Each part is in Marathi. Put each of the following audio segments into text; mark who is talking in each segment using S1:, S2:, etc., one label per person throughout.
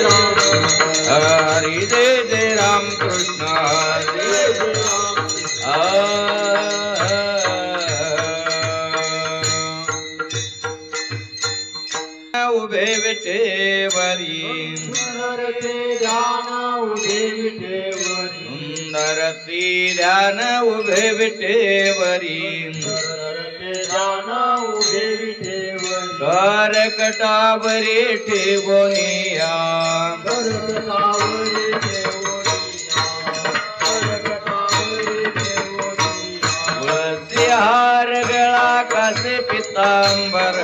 S1: हरी जय जय राम कृष्ण हरी उभे विठेवरी सुंदर ती ध्यान उभे विठेवरी कर कटावरी ठेवोनिया तुळसी हार गळा कासे पितांबर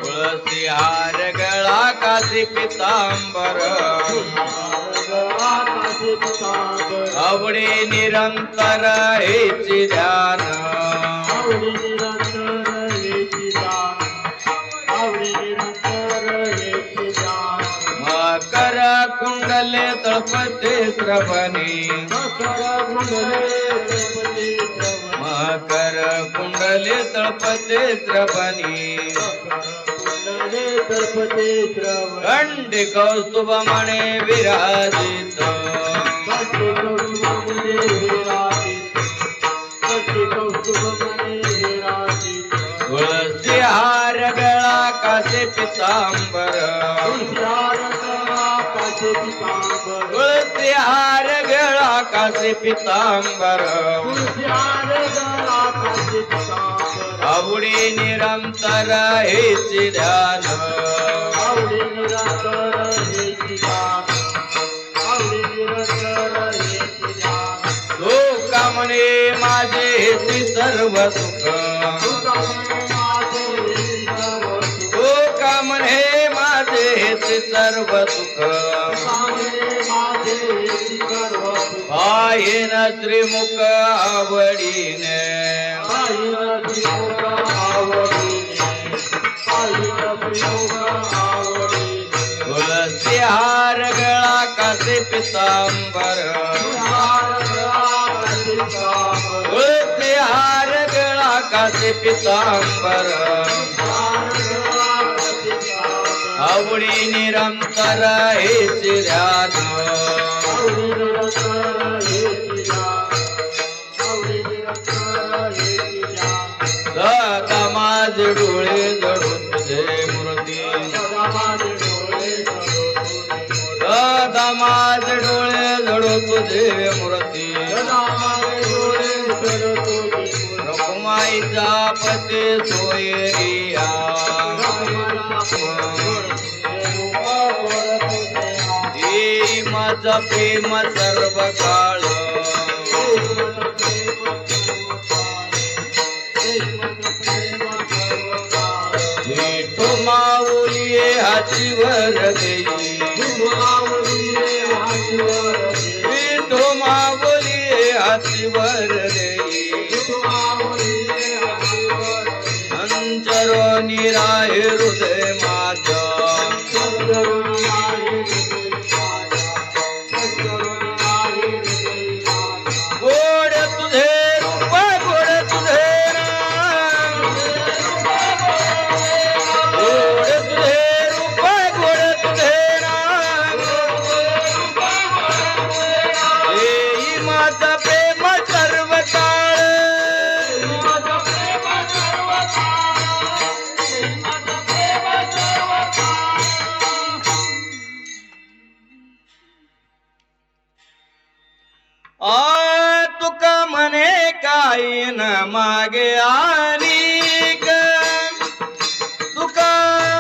S1: तुळसी हार गळा कासे पितांबर आवडे निरंतर हेची ध्यान मकर कुंडले तळपते श्रवणी मकर कुंडले तळपते श्रवणी गंडी कौस्तुभ मणे विराजित तुळसी हार गळा कासे पितांबर तुळसी हार गळा कासे पितांबर आवडी निरंतर हेची ध्यान तुका म्हणे माझे हेची सर्व सुख तुका म्हणे माझे हेची सर्व सुख पाहिन श्रीमुख आवडीने तुळसी हार गळा कासे पितांबर तुळसी हार गळा कासे पितांबर आवडी निरंतर हेची ध्यान सदा माझे डोळे जडून तुझे मूर्ती सदा माझे डोळे जडून तुझे मूर्ती रखुमाईचा पती सोयरिया माझा प्रेम सर्व काळ विठो माऊलिये हातीवर देई विठो माऊलिये हातीवर देई अंतरोनी राहे हृदय माझा गोड तुझे रूप गोड तुझे नाम गोड तुझे रूप गोड तुझे नाम येई माझा प्रेम सर्व काळ तुका म्हणे काही न मागे आनिक तुका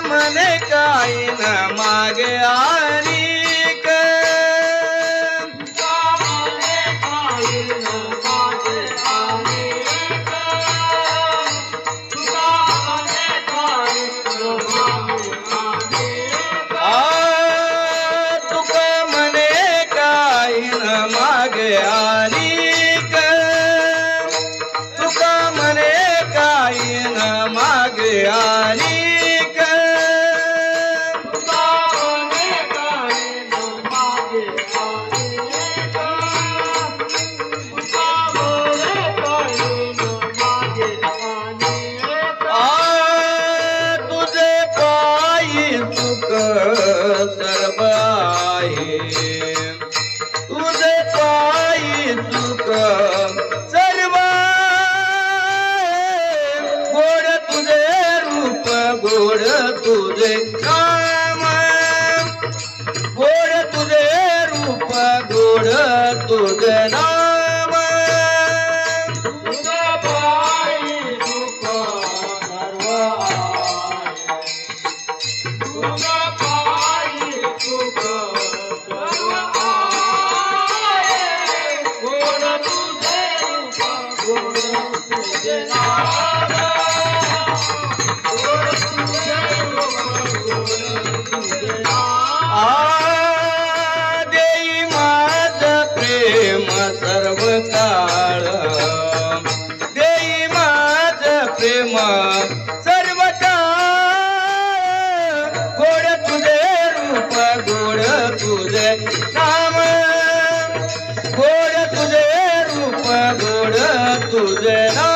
S1: म्हणे काही न मागे आनिक तुका म्हणे काही न मागे आनिक तुका म्हणे तुझे नाम गोड तुझे रूप गोड तुझे नाम तुझ्या पायी सुख सर्व आहे तुझ्या पायी सुख सर्व आहे गोड तुझे रूप गोड तुझे नाम देई माझ प्रेम सर्व काळ देई माझ प्रेम सर्व काळ गोड तुझे रूप गोड तुझे नाम गोड तुझे रूप गोड तुझे नाम